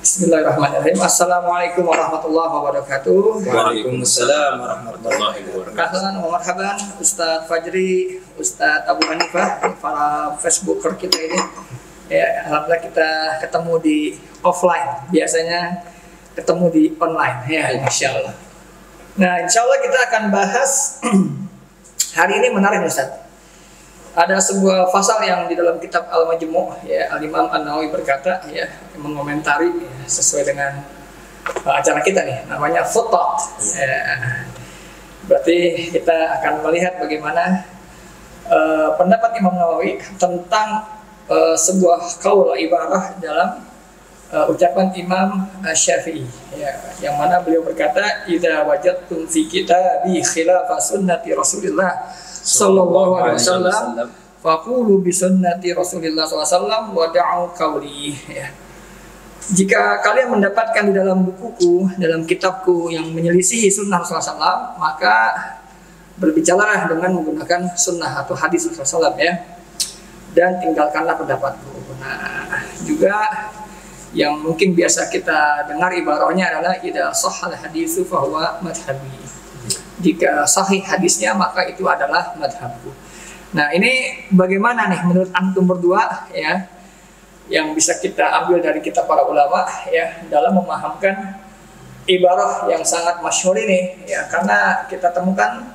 Bismillahirrahmanirrahim. Assalamualaikum warahmatullahi wabarakatuh. Waalaikumsalam warahmatullahi wabarakatuh. Ahlan wa marhaban Ustadz Fajri, Ustadz Abu Hanifah, para Facebooker kita ini. Ya, alhamdulillah kita ketemu di offline. Biasanya ketemu di online. Ya, insyaallah. Nah, insyaallah kita akan bahas hari ini menarik Ustadz. Ada sebuah pasal yang di dalam kitab Al-Majmu' ya, Al-Imam An-Nawawi berkata ya, mengomentari ya, sesuai dengan acara kita nih, namanya footnote. Ya. Berarti kita akan melihat bagaimana pendapat Imam Nawawi tentang sebuah qaul ibarah dalam ucapan Imam Syafi'i ya, yang mana beliau berkata, "Idza wajadtum fi kitabi khilafa sunnati Rasulillah sallallahu alaihi wasallam faqulu bi sunnati Rasulillah sallallahu alaihi wasallam wa da'u qawli." Ya. Jika kalian mendapatkan di dalam bukuku, dalam kitabku yang menyelisihi sunnah Rasulullah SAW, maka berbicaralah dengan menggunakan sunnah atau hadis Rasulullah SAW ya, dan tinggalkanlah pendapatku. Nah, juga yang mungkin biasa kita dengar ibaratnya adalah idza shahhal haditsu fa huwa madhhabi. Jika sahih hadisnya maka itu adalah madhabku. Nah, ini bagaimana nih menurut antum berdua ya, yang bisa kita ambil dari kitab para ulama ya dalam memahamkan ibarah yang sangat masyhur ini ya, karena kita temukan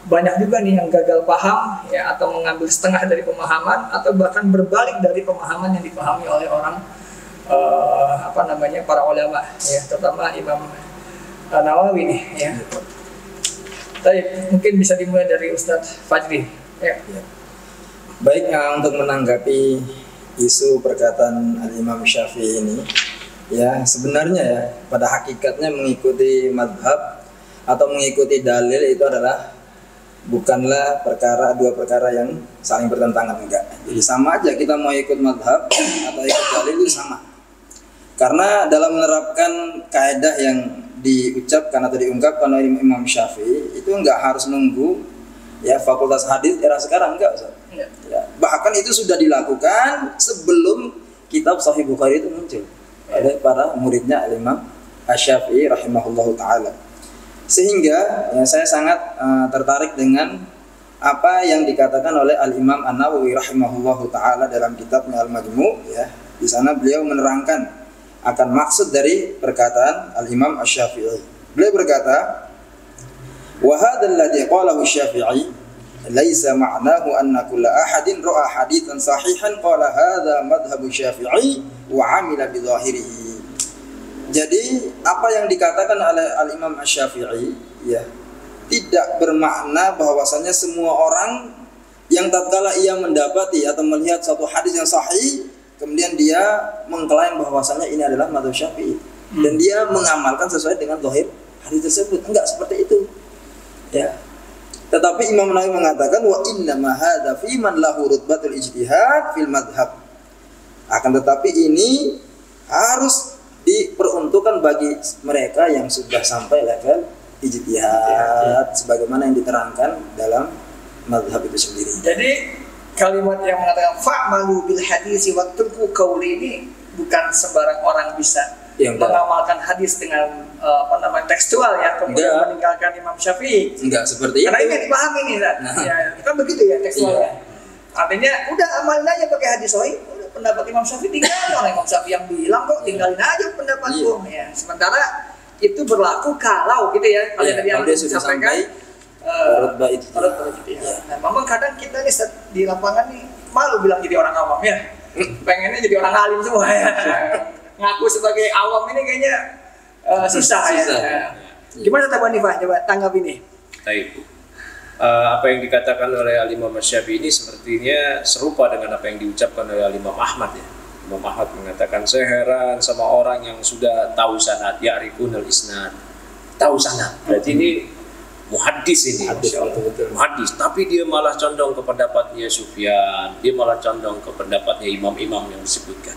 banyak juga nih yang gagal paham ya, atau mengambil setengah dari pemahaman atau bahkan berbalik dari pemahaman yang dipahami oleh orang para ulama ya, terutama Imam Nawawi nih ya. Baik, mungkin bisa dimulai dari Ustadz Fajri ya. Baik, untuk menanggapi isu perkataan Al-Imam Syafi'i ini ya, sebenarnya ya pada hakikatnya mengikuti madhab atau mengikuti dalil itu adalah bukanlah dua perkara yang saling bertentangan, enggak. Jadi sama aja kita mau ikut madhab atau ikut dalil itu sama, karena dalam menerapkan kaidah yang diucapkan atau diungkapkan oleh Imam Syafi'i itu enggak harus nunggu ya fakultas hadis era sekarang, enggak Ustaz. Ya. Bahkan itu sudah dilakukan sebelum kitab Sahih Bukhari itu muncul oleh para muridnya Imam Asy-Syafi'i rahimahullahu taala. Sehingga ya, saya sangat tertarik dengan apa yang dikatakan oleh Al-Imam An-Nawawi rahimahullahu taala dalam kitabnya Al-Majmu' ya. Di sana beliau menerangkan akan maksud dari perkataan Al-Imam Asy-Syafi'i. Beliau berkata, "Wa hadzal ladzi qalahu Asy-Syafi'i laisa ma'nahu anna kulla ahadin ra'a haditsan sahihan qala hadza madhhabu Syafi'i wa 'amila bi dhahirihi." Jadi apa yang dikatakan oleh Al-Imam Asy-Syafi'i ya, tidak bermakna bahwasanya semua orang yang tatkala ia mendapati atau melihat suatu hadis yang sahih kemudian dia mengklaim bahwasanya ini adalah mazhab Syafi'i dan dia mengamalkan sesuai dengan zahir hadis tersebut. Enggak seperti itu. Ya. Tetapi Imam Nawawi mengatakan wa inna ma hadza fi man lahu rutbatul ijtihad fil madhhab. Akan tetapi ini harus diperuntukkan bagi mereka yang sudah sampai level ijtihad sebagaimana yang diterangkan dalam mazhab itu sendiri. Jadi kalimat yang mengatakan fa'malu bil hadisi wa turku qauli ini bukan sembarang orang bisa mengamalkan hadis dengan tekstual ya, kemudian meninggalkan Imam Syafi'i. Enggak seperti itu. Karena ini dipahami nih, ya, kan begitu ya tekstualnya. Artinya udah amalin aja pakai hadis sahih, udah pendapat Imam Syafi'i tinggalin, oleh Imam Syafi'i yang bilang kok tinggalin aja pendapatku ya. Sementara itu berlaku kalau gitu ya, kalau tadi yang disampaikan rutbah itu. Nah, memang kadang kita nih di lapangan nih malu bilang jadi orang awam ya. Pengennya jadi orang alim semua ya. Ngaku sebagai awam ini kayaknya susah ya. Gimana Tabu Hanifah? Coba tanggap ini. Baik. Apa yang dikatakan oleh Al-Imam Asy-Syafi'i ini sepertinya serupa dengan apa yang diucapkan oleh Al-Imam Ahmad ya. Imam Ahmad mengatakan, saya heran sama orang yang sudah tahu sanad, ya'rifunal isnad. Tahu sanad. Berarti ini muhaddis ini, muhaddis, tapi dia malah condong ke pendapatnya Sufyan, dia malah condong ke pendapatnya imam-imam yang disebutkan.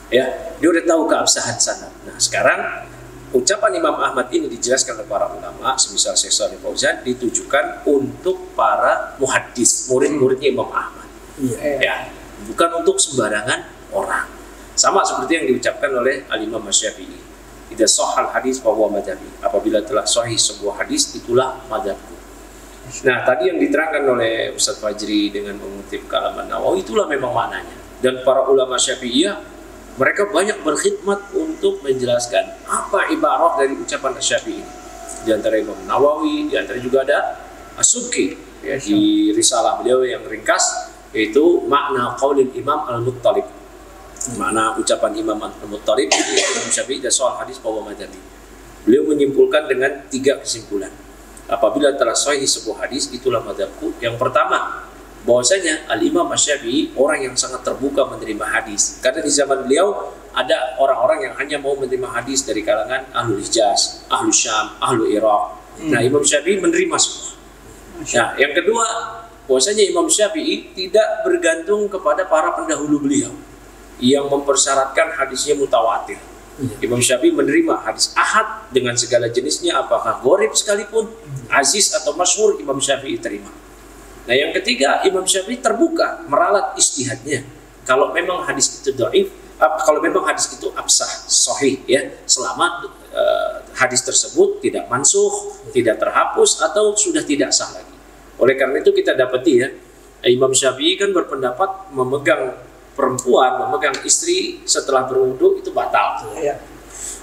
Ya, dia udah tahu keabsahan sanad. Nah, sekarang ucapan Imam Ahmad ini dijelaskan oleh para ulama, semisal Syekh Shalih Fauzan, ditujukan untuk para muhaddis, murid-muridnya Imam Ahmad. Ya, bukan untuk sembarangan orang. Sama seperti yang diucapkan oleh Al-Imam Asy-Syafi'i. Idza shahhal hadis fa huwa madhabi. Apabila telah sahih sebuah hadis, itulah madhabku. Nah, tadi yang diterangkan oleh Ustaz Fajri dengan mengutip kalaman Nawawi, itulah memang maknanya. Dan para ulama Syafi'iyah, mereka banyak berkhidmat untuk menjelaskan apa ibarat dari ucapan Asy-Syafi'i. Di antara Imam Nawawi, di antara juga ada As-Subki, ya, di risalah beliau yang ringkas, yaitu makna qaulil Imam Al-Muttalib. Makna ucapan Imam Al-Muttalib, Imam Syafi'i dan soal hadis bahwa madhabi. Beliau menyimpulkan dengan 3 kesimpulan. Apabila telah sahih sebuah hadis, itulah madhabku. Yang pertama, bahwasanya Al-Imam Asy-Syafi'i orang yang sangat terbuka menerima hadis. Karena di zaman beliau ada orang-orang yang hanya mau menerima hadis dari kalangan Ahlul Hijaz, Ahlul Syam, Ahlul Iraq. Nah, Imam Syafi'i menerima semua. Nah, yang kedua, bahwasanya Imam Syafi'i tidak bergantung kepada para pendahulu beliau yang mempersyaratkan hadisnya mutawatir. Imam Syafi'i menerima hadis ahad dengan segala jenisnya, apakah gharib sekalipun, aziz atau masyhur, Imam Syafi'i terima. Nah, yang ketiga, Imam Syafi'i terbuka meralat ijtihadnya. Kalau memang hadis itu dhaif, kalau memang hadis itu absah, sahih, ya, selama hadis tersebut tidak mansukh, tidak terhapus atau sudah tidak sah lagi. Oleh karena itu kita dapati, ya, Imam Syafi'i kan berpendapat memegang perempuan, memegang istri setelah berwudu itu batal. Ya.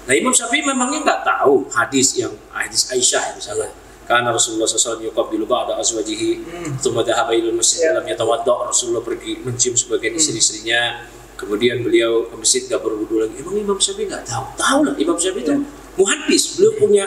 Nah, Imam Syafi'i memangnya nggak tahu hadis Aisyah misalnya. Karena Rasulullah SAW yuqabbilu ba'da azwajihi, tsumma dhahaba ilal masjid lam yatawadda. Rasulullah pergi mencium sebagian istri-istrinya, kemudian beliau ke masjid nggak berwudu lagi. Emang Imam Syafi'i nggak tahu? Tahu lah, Imam Syafi'i itu muhaddis. Beliau punya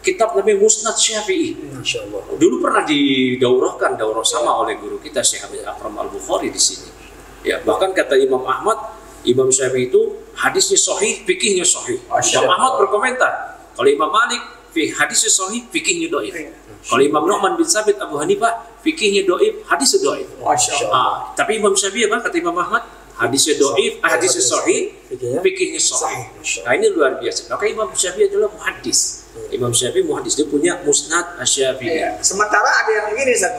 kitab namanya Musnad Syafi'i. Masyaallah. Dulu pernah didaurahkan daurah sama oleh guru kita Syekh Habib Akram Al-Bukhari di sini. Ya, bahkan kata Imam Ahmad, Imam Syafi'i itu hadisnya sahih, fikihnya sahih. Imam Ahmad berkomentar, kalau Imam Malik hadisnya sahih, fikihnya dhaif. Kalau Imam Nu'man bin Sabit Abu Hanifah, fikihnya dhaif, hadisnya dhaif. Tapi Imam Syafi'i apa kata Imam Ahmad? Hadisnya dhaif, hadisnya sahih, fikihnya sahih. Nah, ini luar biasa. Maka Imam Syafi'i adalah muhaddis. Imam Syafi'i muhaddis, dia punya Musnad Asy-Syafi'i. Sementara ada yang begini, Ustaz.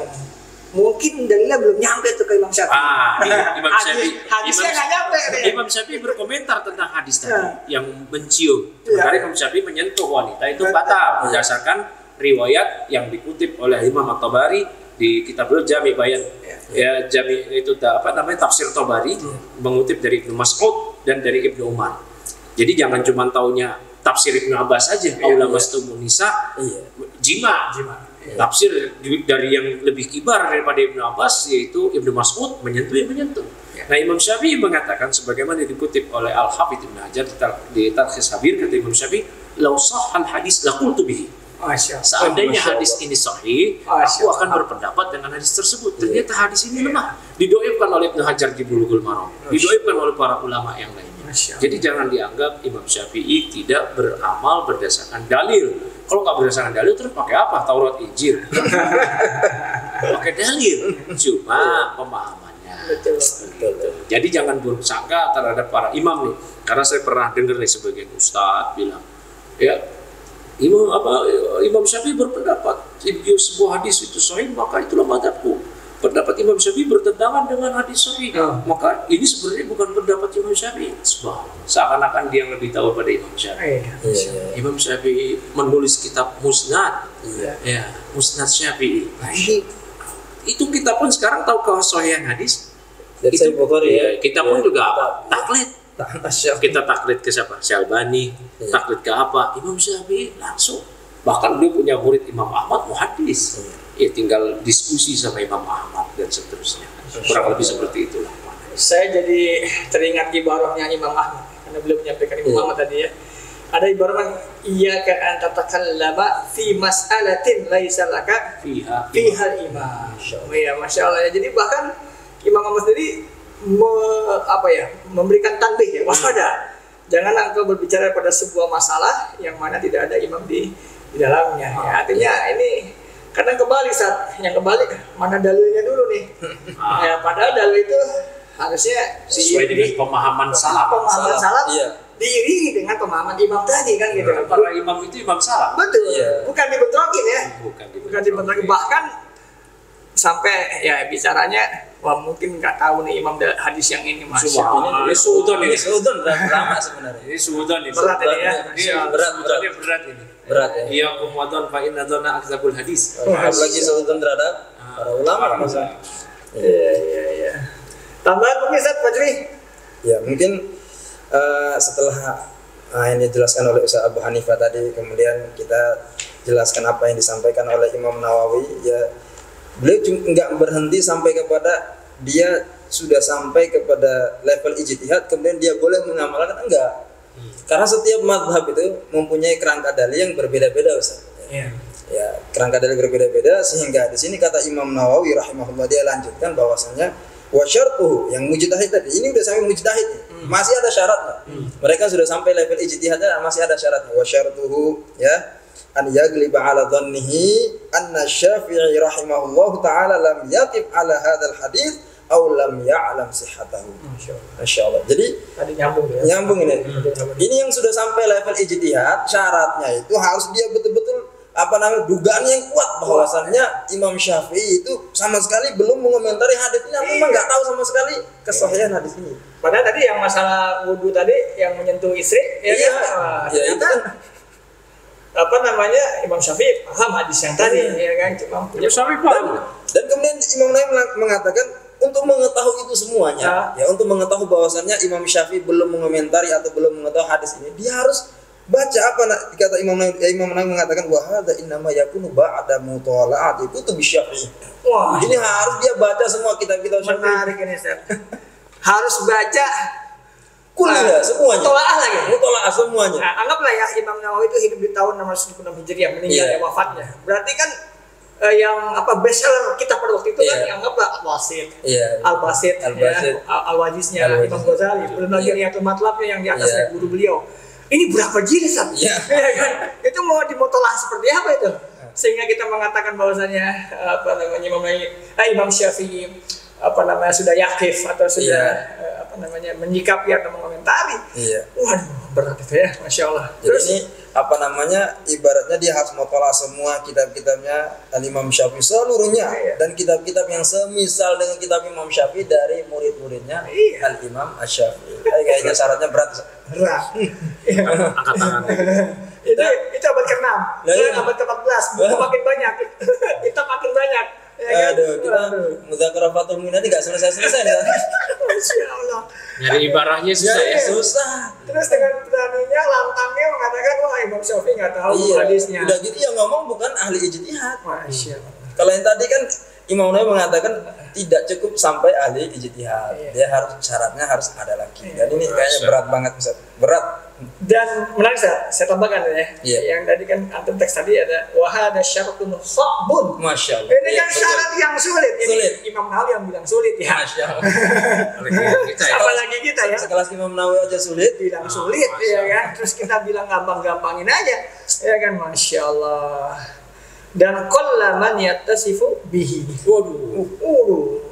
Mungkin dalilnya belum nyampe tuh ke Imam Syafi'i. Imam Syafi'i. Hadisnya nggak nyampe. Imam Syafi'i berkomentar tentang hadis tadi yang mencium. Sementara Imam Syafi'i menyentuh wanita itu batal berdasarkan riwayat yang dikutip oleh Imam At-Tabari di kitab beliau Jami Bayan. Ya, Jami itu apa namanya, tafsir Tabari, mengutip dari Ibnu Mas'ud dan dari Ibnu Umar. Jadi jangan cuma taunya tafsir Ibnu Abbas saja. Aula mastumun nisa jima. Tafsir dari yang lebih kibar daripada Ibnu Abbas, yaitu Ibnu Mas'ud, menyentuh yang menyentuh. Nah, Imam Syafi'i mengatakan sebagaimana dikutip oleh Al-Hafidz Ibnu Hajar di Talkhis Habir, kata Imam Syafi'i, "Lau shahhal hadis laqultu bihi." Seandainya hadis ini sahih, aku akan berpendapat dengan hadis tersebut. Ternyata hadis ini lemah. Didoifkan oleh Ibnu Hajar di Bulughul Maram, didoifkan oleh para ulama yang lainnya. Jadi jangan dianggap Imam Syafi'i tidak beramal berdasarkan dalil. Kalau nggak berdasarkan dalil, terus pakai apa? Taurat, Injil? Pakai dalil, cuma pemahamannya. Betul. Jadi jangan buruk sangka terhadap para imam nih. Karena saya pernah dengar nih sebagian ustadz bilang, ya, Imam Syafi'i berpendapat jika sebuah hadis itu sahih, maka itulah madhabku. Pendapat Imam Syafi'i bertentangan dengan hadis sahih, maka ini sebenarnya bukan pendapat Imam Syafi'i. Seakan-akan dia yang lebih tahu pada Imam Syafi'i. Imam Syafi'i menulis kitab Musnad, Musnad Syafi'i. Itu kita pun sekarang tahu kesahihan hadis. Itu kita pun juga taklid. Kita taklid ke siapa? Syalbani. Taklid ke apa? Imam Syafi'i langsung. Bahkan dia punya murid Imam Ahmad muhaddis. Ya, tinggal diskusi sama Imam Ahmad dan seterusnya. Kurang lebih seperti itulah. Saya jadi teringat ibaratnya Imam Ahmad, karena beliau menyampaikan Imam Ahmad tadi, ya. Ada ibarat, iyyaka an tatakallama fi mas'alatin laisa laka fiha imam. Ya, Masya Allah. Jadi bahkan Imam Ahmad sendiri memberikan tanbih, ya, waspada. Jangan engkau berbicara pada sebuah masalah yang mana tidak ada imam di dalamnya. Ya, artinya ini karena kebalik, yang kebalik mana dalilnya dulu nih. Ya, padahal dalil itu harusnya sesuai dengan pemahaman salaf. Diiringi dengan pemahaman imam tadi, kan gitu. Para imam itu imam salaf. Betul. Bukan dibentrokin, ya. Bukan dibentrokin. Bahkan sampai ya bicaranya wah mungkin nggak tahu nih imam hadis yang ini Masya Semua Allah. ini suudon ini. Suudon lama sebenarnya. Ini suudon ini. Berat ini ya. Iya, Berat. berat ini. Berat ya. Iya, kumadon fa inna dzanna akzabul hadis. Apalagi suudon terhadap para ulama. Iya. Tambahan mungkin Ustaz Fajri? Ya mungkin setelah yang dijelaskan oleh Ustaz Abu Hanifah tadi, kemudian kita jelaskan apa yang disampaikan oleh Imam Nawawi. Ya, beliau nggak berhenti sampai kepada dia sudah sampai kepada level ijtihad, kemudian dia boleh mengamalkan, enggak. Karena setiap mazhab itu mempunyai kerangka dalil yang berbeda-beda, Ustaz. Iya. Ya, kerangka dalil berbeda-beda, sehingga di sini kata Imam Nawawi rahimahullah, dia lanjutkan bahwasanya wa syartuhu, yang mujtahid tadi ini udah sampai mujtahid, masih ada syaratnya. Mereka sudah sampai level ijtihadnya, masih ada syaratnya. Wa syartuhu ya an yagliba ala dhannihi anna Syafi'i rahimahullahu taala lam yaqif ala hadzal hadits aw lam ya'lam sihhatahu. Masyaallah. Jadi Tadi nyambung ya. nyambung ini. Ini yang sudah sampai level ijtihad, syaratnya itu harus dia betul-betul dugaan yang kuat bahwasannya Imam Syafi'i itu sama sekali belum mengomentari hadis ini, atau memang nggak tahu sama sekali kesahihan hadis ini. Padahal tadi yang masalah wudu tadi yang menyentuh istri ya Iya. kan? Ya itu kan Imam Syafi'i paham hadis yang tadi ya kan, cuma punya Syafi'i paham. dan kemudian Imam Nawawi mengatakan untuk mengetahui itu semuanya, ya untuk mengetahui bahwasannya Imam Syafi'i belum mengomentari atau belum mengetahui hadis ini, dia harus baca kata Imam Nawawi mengatakan wa hadza innama yakunu ba'da mutala'ati kutub Syafi'i. Wah, Ini harus dia baca semua kitab-kitab Syafi'i. menarik ini Ustaz. Harus baca Kuliah semuanya. mutola'ah lagi. Mutola'ah semuanya. Nah, anggaplah ya Imam Nawawi itu hidup di tahun 676 Hijriah, meninggal Iya. ya wafatnya. Berarti kan yang bestseller kita pada waktu itu kan Iya. anggaplah Al-Wasit, Iya. Al-Basit, Al-Basit. ya, Al-Wajiznya Al-Wajiznya. Imam Ghazali, belum lagi Iya. Riyatul Matlabnya yang di atas Iya. guru beliau. Ini berapa jilid Ustaz? Iya. Ya kan? Itu mau dimotolah seperti apa itu? Sehingga kita mengatakan bahwasanya Imam Syafi'i sudah yakif atau sudah menyikapi atau mengomentari. Iya. Waduh, berat itu ya, Masya Allah. Jadi ini ibaratnya dia harus mutola'ah semua kitab-kitabnya Al-Imam Syafi'i seluruhnya, Iya. dan kitab-kitab yang semisal dengan kitab Imam Syafi'i dari murid-muridnya Iya. Al-Imam Asy-Syafi'i. Kayaknya syaratnya berat. Berat. Angkat tangan. itu abad ke-6. Nah, Sekarang iya. abad ke-14. Buku makin banyak. Kita makin banyak. Ya kan? Kita Mudzakarah Fathul Mu'in nggak selesai-selesai kan? Masya Allah. Nyari ibarahnya susah ya. Susah. Terus dengan beraninya lantangnya mengatakan wah Imam Syafi'i nggak tahu Iya. hadisnya. Udah gitu yang ngomong bukan ahli ijtihad. Masya Allah. Kalau yang tadi kan Imam Nawawi mengatakan tidak cukup sampai ahli ijtihad. Iya. Dia syaratnya harus ada lagi. Dan ini kayaknya berat banget, Ustaz. Berat. Dan menarik saya tambahkan ya. Iya. Yang tadi kan antum teks tadi ada wahada syaratun sa'bun. Masya Allah. Ini Iya, kan betul. syarat yang sulit. Ini Sulit. Imam Nawawi yang bilang sulit ya. Masya Allah. Kita ya. Apalagi kita ya. Sekelas Imam Nawawi aja sulit. Bilang sulit ya kan. Terus kita bilang gampang-gampangin aja. Ya kan, Masya Allah. Dan qallaman yattasifu bihi. Waduh.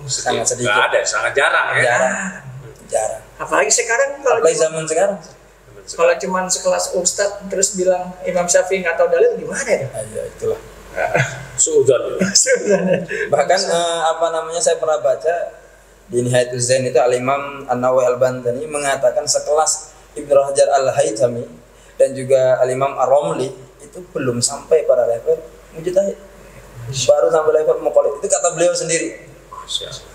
Sangat sedikit. Nggak ada, sangat jarang ya. Jarang. Apalagi sekarang kalau Apalagi zaman sekarang. cuman sekelas ustadz terus bilang Imam Syafi'i nggak tahu dalil gimana ya? Ayo itulah. Suudon. Bahkan saya pernah baca di Nihayatul Zain itu Al-Imam An-Nawawi Al-Bantani mengatakan sekelas Ibnu Hajar Al-Haythami dan juga Al-Imam Ar-Ramli itu belum sampai pada level mujtahid. Baru sampai level muqallid. Itu kata beliau sendiri.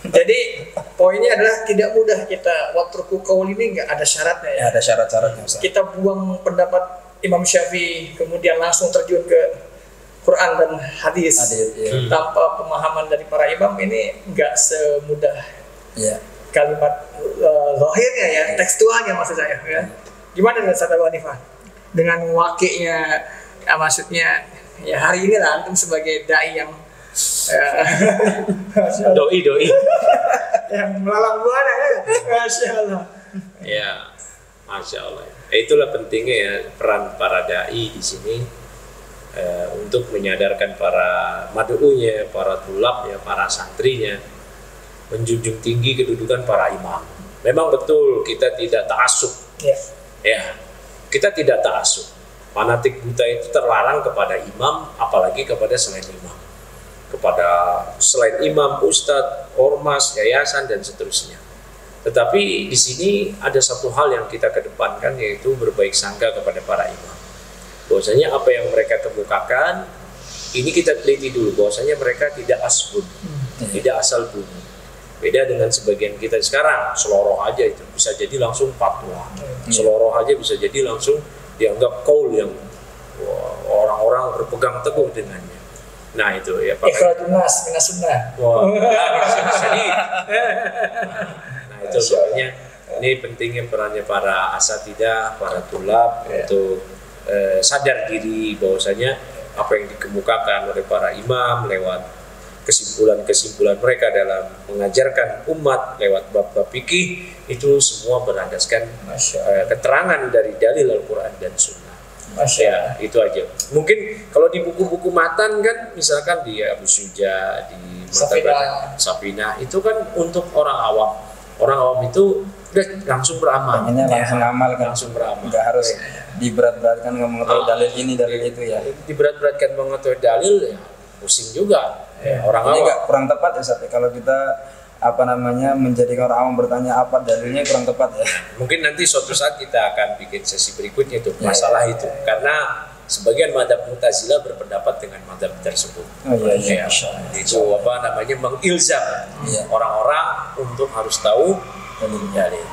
Jadi poinnya adalah tidak mudah kita watruku qaul ini nggak ada syaratnya ya. Ya, ada syarat-syaratnya. Ustaz. Kita buang pendapat Imam Syafi'i kemudian langsung terjun ke Quran dan hadis, iya. tanpa pemahaman dari para imam ini nggak semudah Iya. kalimat zahirnya ya, tekstualnya maksud saya ya. Gimana dengan Ustaz Abu Hanifah? Dengan wakilnya maksudnya ya hari ini lah antum sebagai dai yang Doi. yang melalang buana ya. Masya Allah. Ya, Masya Allah. Itulah pentingnya ya peran para dai di sini untuk menyadarkan para mad'unya, para tulabnya, para santrinya, menjunjung tinggi kedudukan para imam. Memang betul kita tidak ta'assub. Ya. Ya, kita tidak ta'assub. Fanatik buta itu terlarang kepada imam, apalagi kepada selain imam. kepada selain imam, ustadz, ormas, yayasan dan seterusnya. Tetapi di sini ada satu hal yang kita kedepankan, yaitu berbaik sangka kepada para imam. Bahwasanya apa yang mereka kemukakan ini kita teliti dulu, bahwasanya mereka tidak asbun, tidak asal bunyi. Beda dengan sebagian kita sekarang, seloroh aja itu bisa jadi langsung fatwa, seloroh aja bisa jadi langsung dianggap qaul yang orang-orang berpegang teguh dengannya. Nah itu ya Pak. Ikhrajun nas minas sunnah. Wah, nah itu soalnya ini pentingnya perannya para asatidah, para tulab untuk sadar diri bahwasanya apa yang dikemukakan oleh para imam lewat kesimpulan-kesimpulan mereka dalam mengajarkan umat lewat bab-bab fikih itu semua berlandaskan keterangan dari dalil Al-Quran dan Sunnah. Ya, itu aja. Mungkin kalau di buku-buku matan kan, misalkan di Abu Syuja, di Safinah, itu kan untuk orang awam. Orang awam itu udah langsung beramal. Langsung amal kan. Langsung beramal. Nggak harus diberat-beratkan mengetahui dalil ini, dalil itu ya. Diberat-beratkan mengetahui dalil ya pusing juga. Ya, orang ini awam. nggak kurang tepat ya Ustaz, kalau kita menjadikan orang awam bertanya apa dalilnya kurang tepat ya. Mungkin nanti suatu saat kita akan bikin sesi berikutnya itu masalah itu, karena sebagian madzhab Mu'tazilah berpendapat dengan madzhab tersebut. Itu mengilzam orang-orang untuk harus tahu dalil.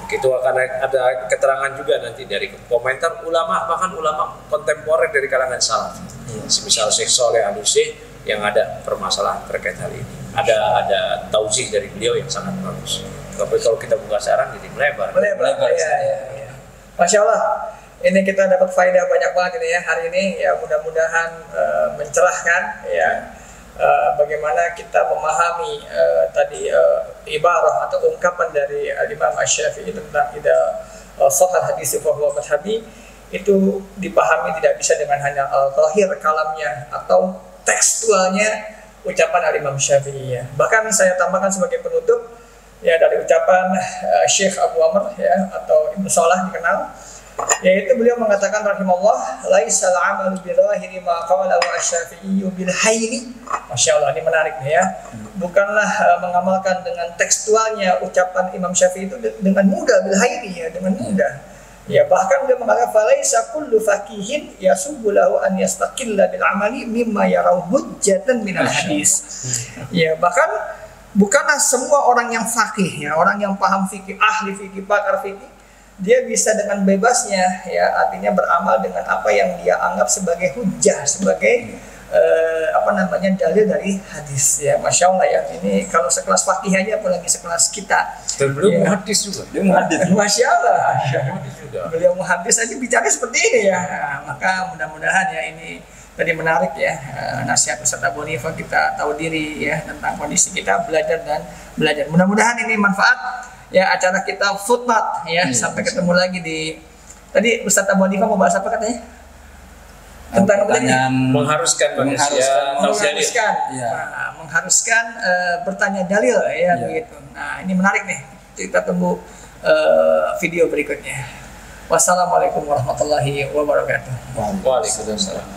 Itu akan ada keterangan juga nanti dari komentar ulama, bahkan ulama kontemporer dari kalangan salaf. Misal Syekh Shalih Al-Utsaimin yang ada permasalahan terkait hal ini. Ada taujih dari beliau yang sangat bagus. Tapi kalau kita buka sekarang jadi melebar. Ya. Masya Allah, ini kita dapat faedah banyak banget ini ya hari ini ya, mudah-mudahan mencerahkan ya bagaimana kita memahami tadi ibarah atau ungkapan dari Imam Asy-Syafi'i tentang idza shahha hadits fa huwa madhhabi, itu dipahami tidak bisa dengan hanya zahir kalamnya atau tekstualnya ucapan Imam Syafi'i ya. Bahkan saya tambahkan sebagai penutup ya dari ucapan Syekh Abu Amr ya, atau Ibnu Salah dikenal, yaitu beliau mengatakan rahimahullah, laisal amalu bi dhahiri ma qala Asy-Syafi'i bil hayni. Masya Allah, ini menarik nih ya. Bukanlah mengamalkan dengan tekstualnya ucapan Imam Syafi'i itu dengan mudah, bil hayni ya, dengan mudah. Ya, bahkan dia mengatakan falaisa kullu faqihin yasubbu lahu an yastaqilla bil amali mimma yarau hujjatan minal hadis. Ya, bahkan bukanlah semua orang yang faqih ya, orang yang paham fikih, ahli fikih, pakar fikih, dia bisa dengan bebasnya ya, artinya beramal dengan apa yang dia anggap sebagai hujjah, sebagai dalil dari hadis ya. Masya Allah ya, ini kalau sekelas fakih aja apalagi sekelas kita. Dan beliau muhadis juga. Dia muhadis. Masya Allah. Beliau muhadis aja bicara seperti ini ya. Nah, maka mudah-mudahan ya ini tadi menarik ya, nasihat Ustaz Abu Hanifah, kita tahu diri ya tentang kondisi kita, belajar dan belajar. Mudah-mudahan ini manfaat ya acara kita Footmat ya. Sampai ketemu lagi di tadi Ustaz Abu Hanifah mau bahas apa katanya? Tentang mengharuskan bertanya dalil ya begitu. Nah, ini menarik nih. Kita tunggu video berikutnya. Wassalamualaikum warahmatullahi wabarakatuh. Waalaikumsalam.